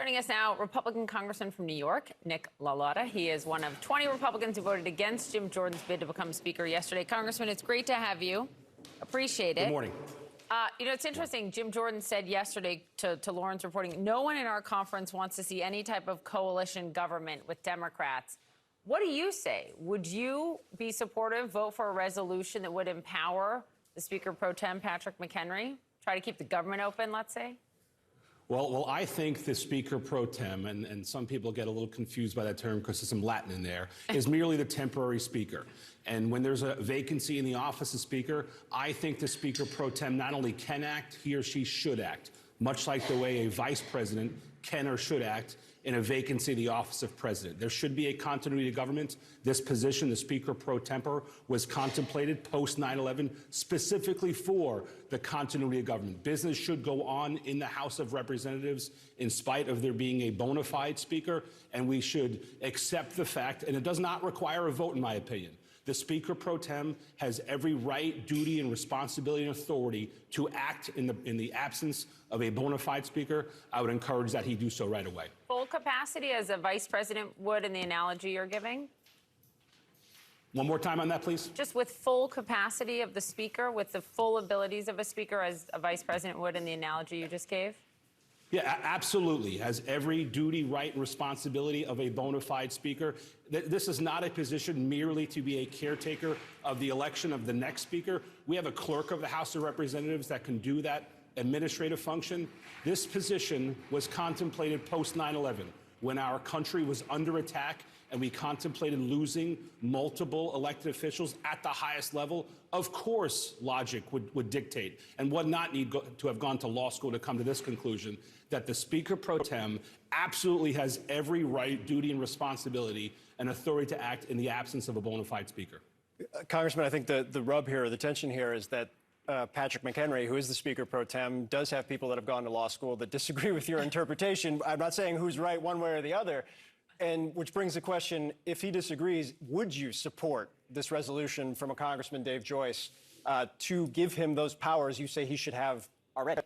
Joining us now, Republican Congressman from New York, Nick LaLota. He is one of 20 Republicans who voted against Jim Jordan's bid to become Speaker yesterday. Congressman, it's great to have you. Appreciate it. Good morning. It's interesting. Jim Jordan said yesterday to Lauren's reporting, no one in our conference wants to see any type of coalition government with Democrats. What do you say? Would you be supportive, vote for a resolution that would empower the Speaker pro tem, Patrick McHenry? Try to keep the government open, let's say? Well, I think the Speaker pro tem, and some people get a little confused by that term because there's some Latin in there, is merely the temporary Speaker. And when there's a vacancy in the office of Speaker, I think the Speaker pro tem not only can act, he or she should act, much like the way a vice president can or should act in a vacancy in the office of president. There should be a continuity of government. This position, the Speaker pro tempore, was contemplated post 9/11 specifically for the continuity of government. Business should go on in the House of Representatives in spite of there being a bona fide Speaker, and we should accept the fact, and it does not require a vote in my opinion. The Speaker pro tem has every right, duty, and responsibility and authority to act in the absence of a bona fide Speaker. I would encourage that he do so right away. Full capacity as a vice president would in the analogy you're giving? One more time on that, please. Just with full capacity of the Speaker, with the full abilities of a Speaker as a vice president would in the analogy you just gave? Yeah, absolutely. Has every duty, right, and responsibility of a bona fide Speaker. This is not a position merely to be a caretaker of the election of the next Speaker. We have a clerk of the House of Representatives that can do that administrative function. This position was contemplated post 9/11 when our country was under attack and we contemplated losing multiple elected officials at the highest level. Of course, logic would dictate and would not need to have gone to law school to come to this conclusion that the Speaker pro tem absolutely has every right, duty, and responsibility and authority to act in the absence of a bona fide Speaker. Congressman, I think the rub here, or the tension here, is that Patrick McHenry, who is the Speaker pro tem, does have people that have gone to law school that disagree with your interpretation. I'm not saying who's right one way or the other. And which brings the question, if he disagrees, would you support this resolution from a Congressman Dave Joyce to give him those powers you say he should have already?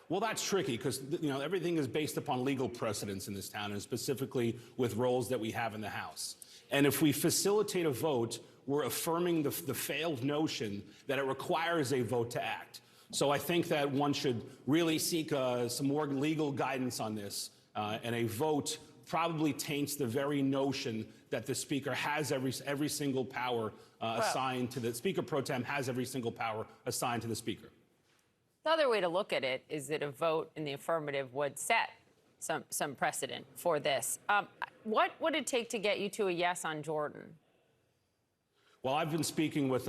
Well, that's tricky because, everything is based upon legal precedents in this town, and specifically with roles that we have in the House. And if we facilitate a vote, we're affirming the failed notion that it requires a vote to act. So I think that one should really seek some more legal guidance on this, and a vote probably taints the very notion that the Speaker has every single power assigned to the Speaker pro tem has every single power assigned to the Speaker. The other way to look at it is that a vote in the affirmative would set some precedent for this. What would it take to get you to a yes on Jordan? Well, I've been speaking with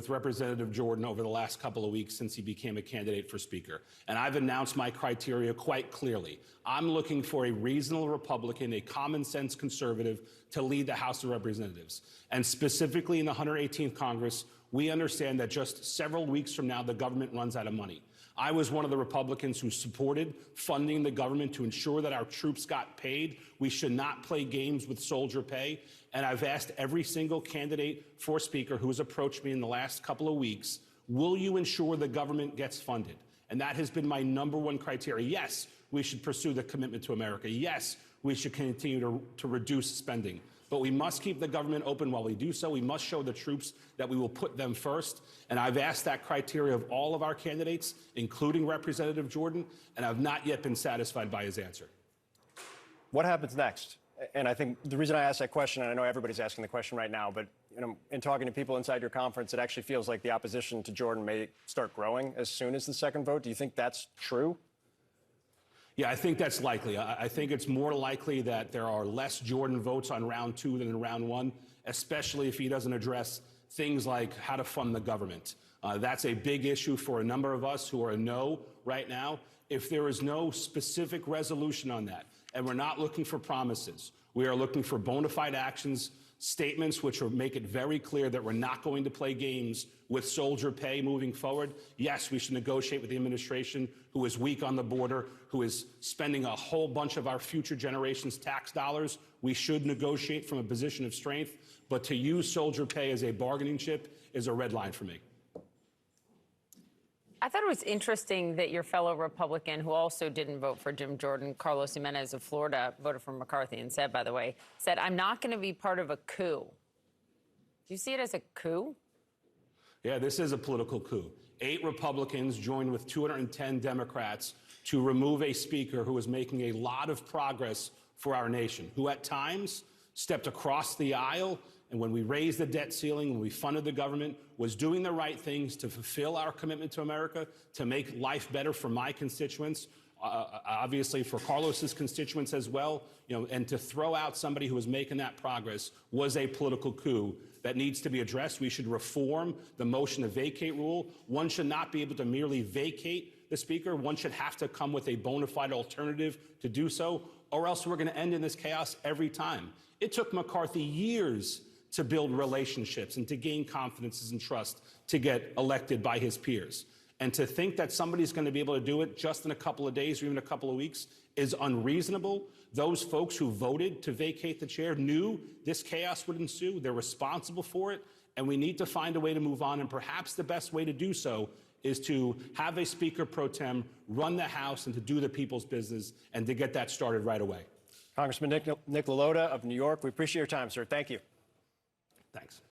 Representative Jordan over the last couple of weeks since he became a candidate for Speaker, and I've announced my criteria quite clearly. I'm looking for a reasonable Republican, a common-sense conservative to lead the House of Representatives. And specifically in the 118th Congress, we understand that just several weeks from now, the government runs out of money. I was one of the Republicans who supported funding the government to ensure that our troops got paid. We should not play games with soldier pay. And I've asked every single candidate for Speaker who has approached me in the last couple of weeks, will you ensure the government gets funded? And that has been my number one criteria. Yes, we should pursue the commitment to America. Yes, we should continue to reduce spending. But we must keep the government open while we do so. We must show the troops that we will put them first. And I've asked that criteria of all of our candidates, including Representative Jordan, and I've not yet been satisfied by his answer. What happens next? And I think the reason I asked that question, and I know everybody's asking the question right now, but in talking to people inside your conference, it actually feels like the opposition to Jordan may start growing as soon as the second vote. Do you think that's true? Yeah, I think that's likely. I think it's more likely that there are less Jordan votes on round 2 than in round 1, especially if he doesn't address things like how to fund the government. That's a big issue for a number of us who are a no right now. If there is no specific resolution on that, and we're not looking for promises, we are looking for bona fide actions, statements which will make it very clear that we're not going to play games with soldier pay moving forward. Yes, we should negotiate with the administration who is weak on the border, who is spending a whole bunch of our future generations' tax dollars. We should negotiate from a position of strength, but to use soldier pay as a bargaining chip is a red line for me. I thought it was interesting that your fellow Republican, who also didn't vote for Jim Jordan, Carlos Jimenez of Florida, voted for McCarthy instead, by the way, said, I'm not going to be part of a coup. Do you see it as a coup? Yeah, this is a political coup. 8 Republicans joined with 210 Democrats to remove a speaker who was making a lot of progress for our nation, who at times stepped across the aisle, and when we raised the debt ceiling, when we funded the government, was doing the right things to fulfill our commitment to America, to make life better for my constituents, obviously for Carlos's constituents as well, and to throw out somebody who was making that progress was a political coup that needs to be addressed. We should reform the motion to vacate rule. One should not be able to merely vacate the speaker. One should have to come with a bona fide alternative to do so, or else we're going to end in this chaos every time. It took McCarthy years to build relationships and to gain confidences and trust to get elected by his peers. And to think that somebody's going to be able to do it just in a couple of days or even a couple of weeks is unreasonable. Those folks who voted to vacate the chair knew this chaos would ensue. They're responsible for it, and we need to find a way to move on. And perhaps the best way to do so is to have a Speaker pro tem run the House and to do the people's business and to get that started right away. Congressman Nick LaLota of New York, we appreciate your time, sir. Thank you. Thanks.